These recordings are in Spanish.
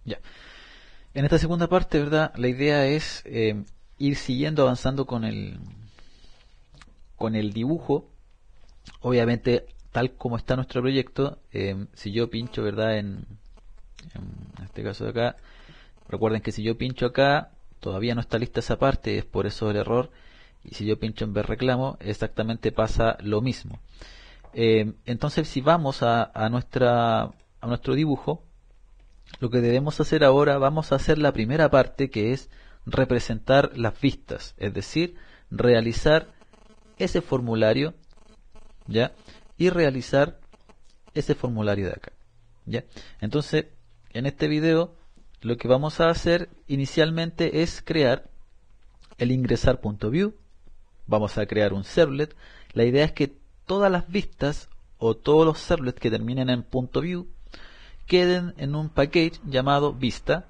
Ya. En esta segunda parte, ¿verdad? La idea es ir siguiendo avanzando con el dibujo. Obviamente, tal como está nuestro proyecto, si yo pincho, ¿verdad? En este caso de acá, recuerden que si yo pincho acá, todavía no está lista esa parte, es por eso el error. Y si yo pincho en ver reclamo, exactamente pasa lo mismo. Entonces, si vamos a nuestro dibujo, lo que debemos hacer ahora, vamos a hacer la primera parte, que es representar las vistas, es decir, realizar ese formulario, ¿ya? Y realizar ese formulario de acá, ¿ya? Entonces, en este video, lo que vamos a hacer inicialmente es crear el ingresar.view. Vamos a crear un servlet. La idea es que todas las vistas o todos los servlets que terminen en .view queden en un package llamado vista,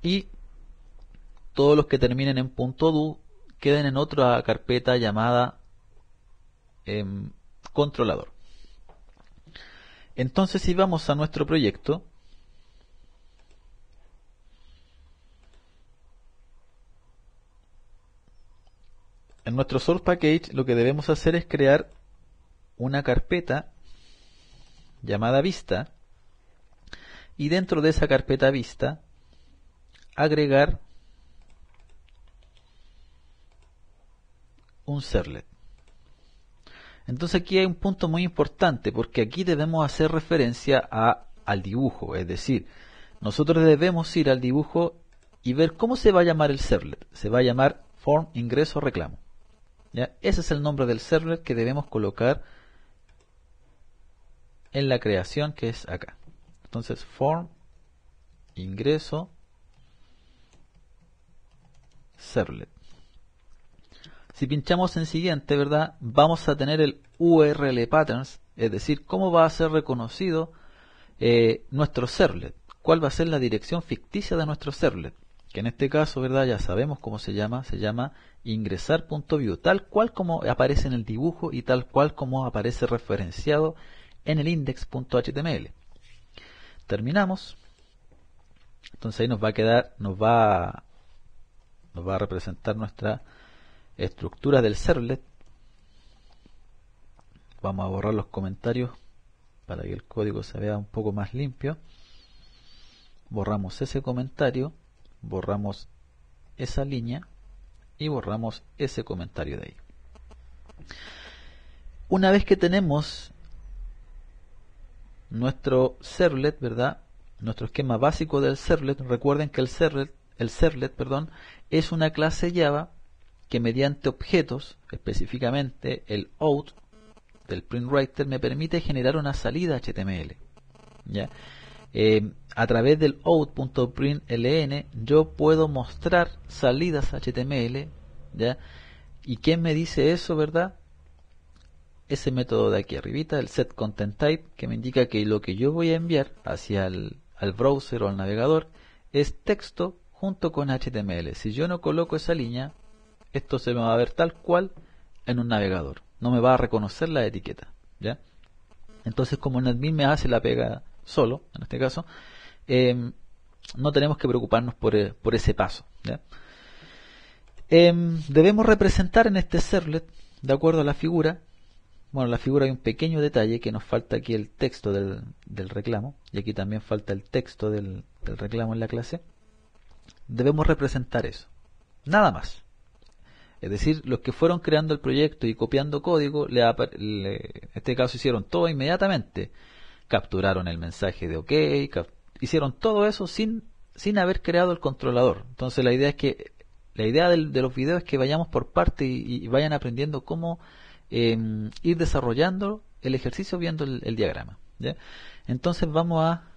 y todos los que terminen en .do queden en otra carpeta llamada controlador. Entonces, si vamos a nuestro proyecto, en nuestro source package lo que debemos hacer es crear una carpeta llamada vista, y dentro de esa carpeta vista agregar un servlet. Entonces aquí hay un punto muy importante, porque aquí debemos hacer referencia al dibujo, es decir, nosotros debemos ir al dibujo y ver cómo se va a llamar el servlet. Se va a llamar form ingreso reclamo, ¿ya? Ese es el nombre del servlet que debemos colocar en la creación, que es acá. Entonces form ingreso servlet. Si pinchamos en siguiente, ¿verdad? Vamos a tener el URL patterns, es decir, cómo va a ser reconocido nuestro servlet, cuál va a ser la dirección ficticia de nuestro servlet, que en este caso, ¿verdad? Ya sabemos cómo se llama ingresar.view, tal cual como aparece en el dibujo y tal cual como aparece referenciado en el index.html. Terminamos. Entonces ahí nos va a quedar, nos va a representar nuestra estructura del servlet. Vamos a borrar los comentarios para que el código se vea un poco más limpio. Borramos ese comentario, borramos esa línea y borramos ese comentario de ahí. Una vez que tenemos nuestro servlet, ¿verdad? Nuestro esquema básico del servlet, recuerden que el servlet, perdón, es una clase Java que mediante objetos, específicamente el out del printWriter, me permite generar una salida HTML, ¿ya? A través del out.println yo puedo mostrar salidas HTML, ¿ya? ¿Y quién me dice eso, verdad? Ese método de aquí arribita, el setContentType, que me indica que lo que yo voy a enviar hacia al browser o al navegador es texto junto con HTML. Si yo no coloco esa línea, esto se me va a ver tal cual en un navegador. No me va a reconocer la etiqueta, ¿ya? Entonces, como NetBeans me hace la pega solo, en este caso, no tenemos que preocuparnos por ese paso, ¿ya? Debemos representar en este servlet, de acuerdo a la figura. Bueno, en la figura hay un pequeño detalle, que nos falta aquí el texto del reclamo, y aquí también falta el texto del reclamo en la clase. Debemos representar eso, nada más. Es decir, los que fueron creando el proyecto y copiando código, en este caso hicieron todo inmediatamente. Capturaron el mensaje de OK, hicieron todo eso sin haber creado el controlador. Entonces la idea es que de los videos es que vayamos por parte y vayan aprendiendo cómo ir desarrollando el ejercicio viendo el diagrama, ¿ya? Entonces vamos a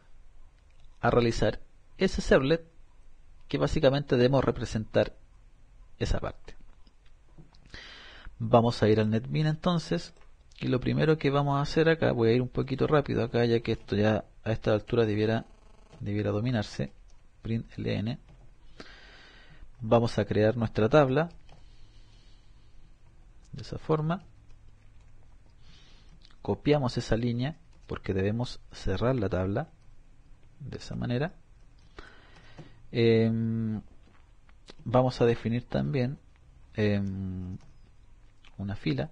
realizar ese servlet, que básicamente debemos representar esa parte. Vamos a ir al NetBeans entonces, y lo primero que vamos a hacer acá, voy a ir un poquito rápido acá, ya que esto ya a esta altura debiera dominarse. Println, vamos a crear nuestra tabla de esa forma, copiamos esa línea porque debemos cerrar la tabla de esa manera, Vamos a definir también una fila,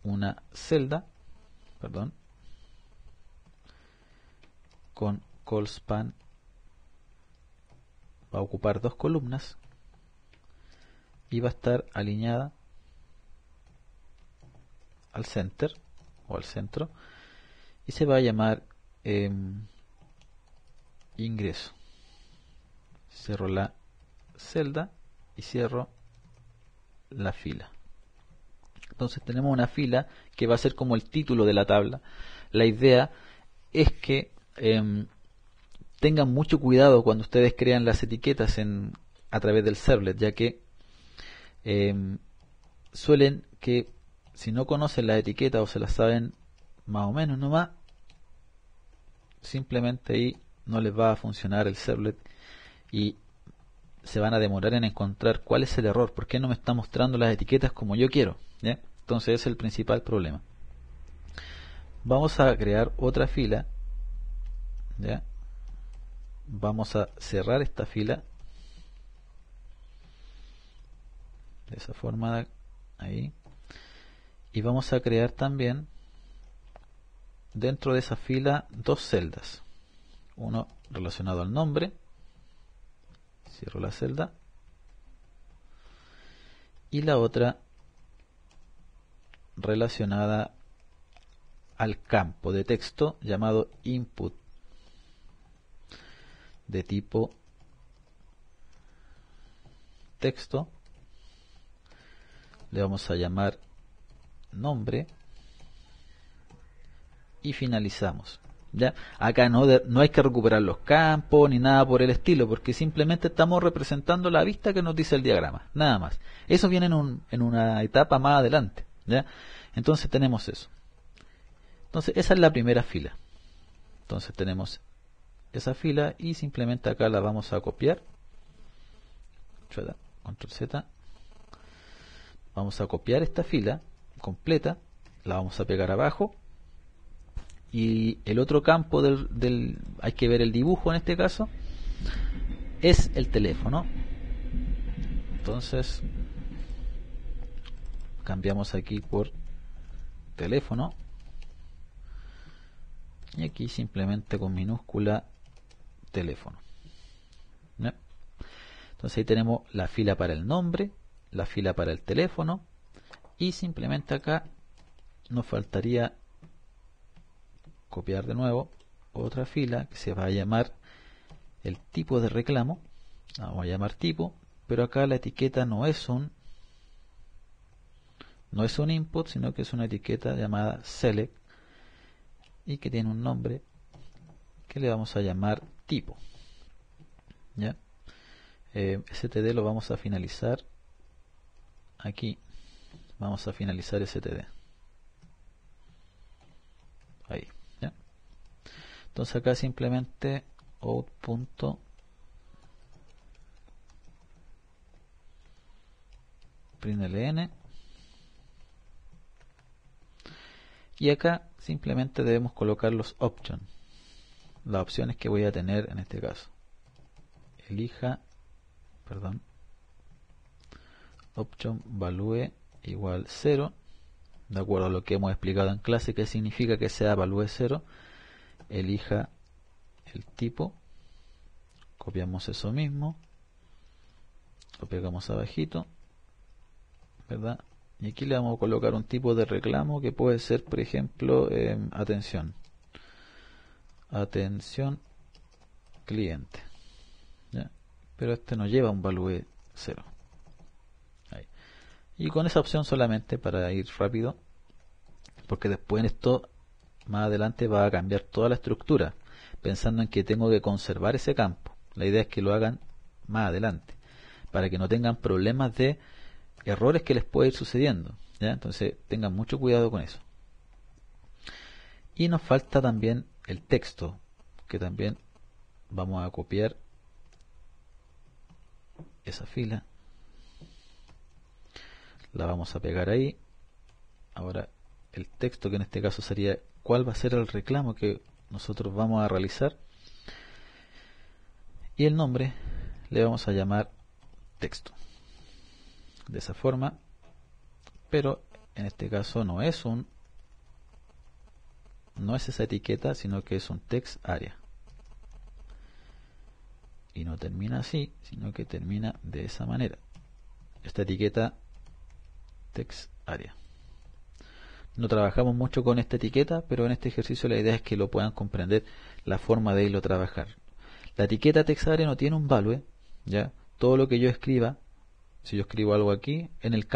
una celda, perdón, con callSpan va a ocupar dos columnas y va a estar alineada al center o al centro y se va a llamar ingreso. Cierro la celda y cierro la fila. Entonces tenemos una fila que va a ser como el título de la tabla. La idea es que tengan mucho cuidado cuando ustedes crean las etiquetas a través del servlet, ya que suelen que si no conocen las etiquetas o se las saben más o menos nomás, simplemente ahí no les va a funcionar el servlet y se van a demorar en encontrar cuál es el error, por qué no me está mostrando las etiquetas como yo quiero, ¿ya? Entonces ese es el principal problema. Vamos a crear otra fila, ¿ya? Vamos a cerrar esta fila de esa forma ahí y vamos a crear también dentro de esa fila dos celdas, uno relacionado al nombre, cierro la celda, y la otra relacionada al campo de texto llamado input de tipo texto. Le vamos a llamar nombre y finalizamos. ¿Ya? Acá no hay que recuperar los campos ni nada por el estilo, porque simplemente estamos representando la vista que nos dice el diagrama, nada más. Eso viene en una etapa más adelante, ¿ya? Entonces tenemos eso. Entonces esa es la primera fila. Entonces tenemos esa fila y simplemente acá la vamos a copiar. Control Z. Vamos a copiar esta fila completa, la vamos a pegar abajo. Y el otro campo hay que ver el dibujo en este caso, es el teléfono. Entonces cambiamos aquí por teléfono y aquí simplemente con minúscula teléfono, ¿no? Entonces ahí tenemos la fila para el nombre, la fila para el teléfono y simplemente acá nos faltaría copiar de nuevo otra fila que se va a llamar el tipo de reclamo. Vamos a llamar tipo, pero acá la etiqueta no es un input, sino que es una etiqueta llamada select y que tiene un nombre que le vamos a llamar tipo, ¿ya? std lo vamos a finalizar aquí, vamos a finalizar std ahí, ¿ya? Entonces acá simplemente out.println y acá simplemente debemos colocar los options, las opciones que voy a tener en este caso. Option value igual 0, de acuerdo a lo que hemos explicado en clase, que significa que sea value 0, elija el tipo, copiamos eso mismo, lo pegamos abajito, ¿verdad? Y aquí le vamos a colocar un tipo de reclamo que puede ser, por ejemplo, atención cliente, ¿ya? Pero este no lleva un value 0. Ahí. Y con esa opción solamente para ir rápido, porque después en esto más adelante va a cambiar toda la estructura, pensando en que tengo que conservar ese campo. La idea es que lo hagan más adelante, para que no tengan problemas de errores que les puede ir sucediendo, ¿ya? Entonces tengan mucho cuidado con eso. Y nos falta también el texto, que también vamos a copiar esa fila, la vamos a pegar ahí. Ahora el texto, que en este caso sería cuál va a ser el reclamo que nosotros vamos a realizar, y el nombre le vamos a llamar texto. De esa forma, pero en este caso no es esa etiqueta, sino que es un text area. Y no termina así, sino que termina de esa manera. Esta etiqueta text area. No trabajamos mucho con esta etiqueta, pero en este ejercicio la idea es que lo puedan comprender la forma de irlo a trabajar. La etiqueta text area no tiene un value, ¿ya? Todo lo que yo escriba, si yo escribo algo aquí, en el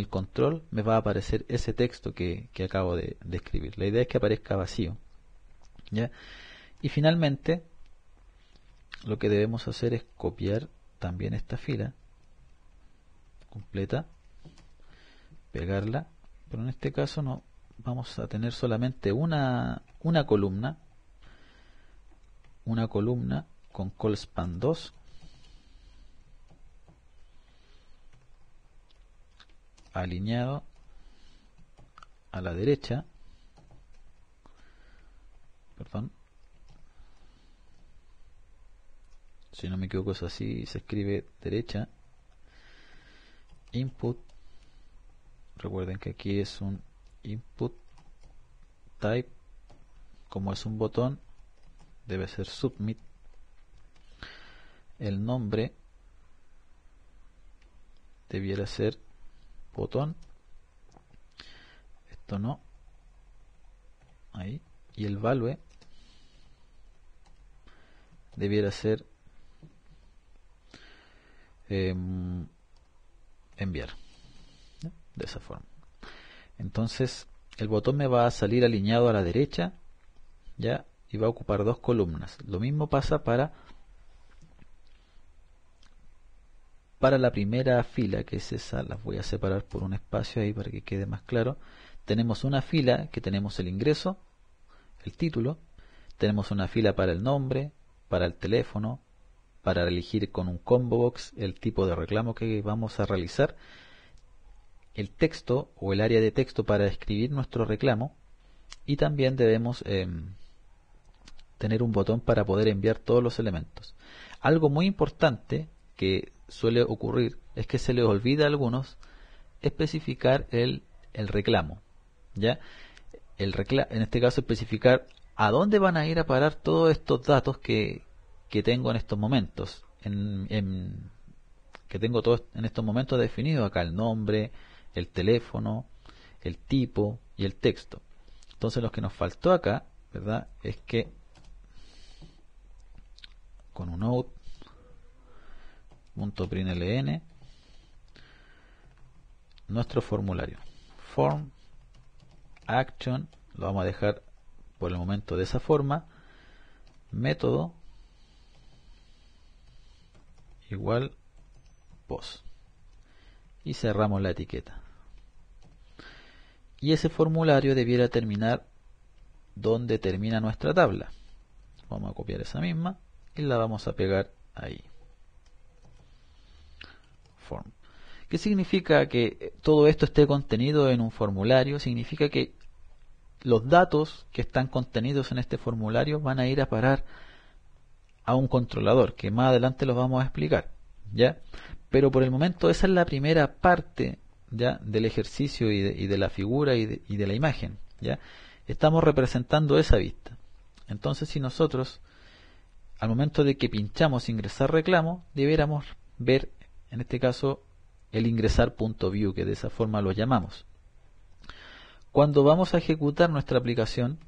control me va a aparecer ese texto que acabo de escribir. La idea es que aparezca vacío, ¿ya? Y finalmente, lo que debemos hacer es copiar también esta fila completa, pegarla, pero en este caso no vamos a tener solamente una columna con colspan 2 alineado a la derecha, perdón, si no me equivoco es así, se escribe derecha, input, recuerden que aquí es un input type, como es un botón debe ser submit, el nombre debiera ser botón, esto no, ahí, y el value debiera ser enviar, ¿no? De esa forma. Entonces el botón me va a salir alineado a la derecha, ya, y va a ocupar dos columnas. Lo mismo pasa para la primera fila, que es esa. Las voy a separar por un espacio ahí para que quede más claro. Tenemos una fila que tenemos el ingreso, el título, tenemos una fila para el nombre, para el teléfono, para elegir con un combo box el tipo de reclamo que vamos a realizar, el texto o el área de texto para escribir nuestro reclamo, y también debemos tener un botón para poder enviar todos los elementos. Algo muy importante que suele ocurrir es que se les olvida a algunos especificar el reclamo, ¿ya? En este caso especificar a dónde van a ir a parar todos estos datos que tengo en estos momentos, que tengo todos en estos momentos definidos acá, el nombre, el teléfono, el tipo y el texto. Entonces lo que nos faltó acá, ¿verdad?, es que con un out.println nuestro formulario form action lo vamos a dejar por el momento de esa forma, método igual post, y cerramos la etiqueta. Y ese formulario debiera terminar donde termina nuestra tabla. Vamos a copiar esa misma y la vamos a pegar ahí. Form. ¿Qué significa que todo esto esté contenido en un formulario? Significa que los datos que están contenidos en este formulario van a ir a parar a un controlador, que más adelante los vamos a explicar, ¿ya? Pero por el momento esa es la primera parte, ¿ya?, del ejercicio y de la figura y de la imagen, ¿ya? Estamos representando esa vista. Entonces, si nosotros al momento de que pinchamos ingresar reclamo, debiéramos ver, en este caso, el ingresar.view, que de esa forma lo llamamos. Cuando vamos a ejecutar nuestra aplicación,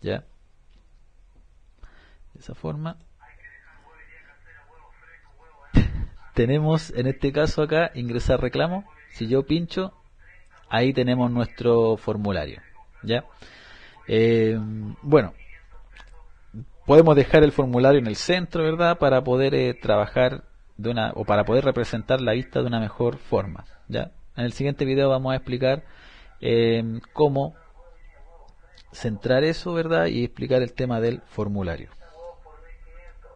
¿ya?, de esa forma, tenemos en este caso acá ingresar reclamo. Si yo pincho, ahí tenemos nuestro formulario, ¿ya? Bueno, podemos dejar el formulario en el centro, ¿verdad?, para poder trabajar o para poder representar la vista de una mejor forma, ¿ya? En el siguiente video vamos a explicar cómo centrar eso, ¿verdad?, y explicar el tema del formulario.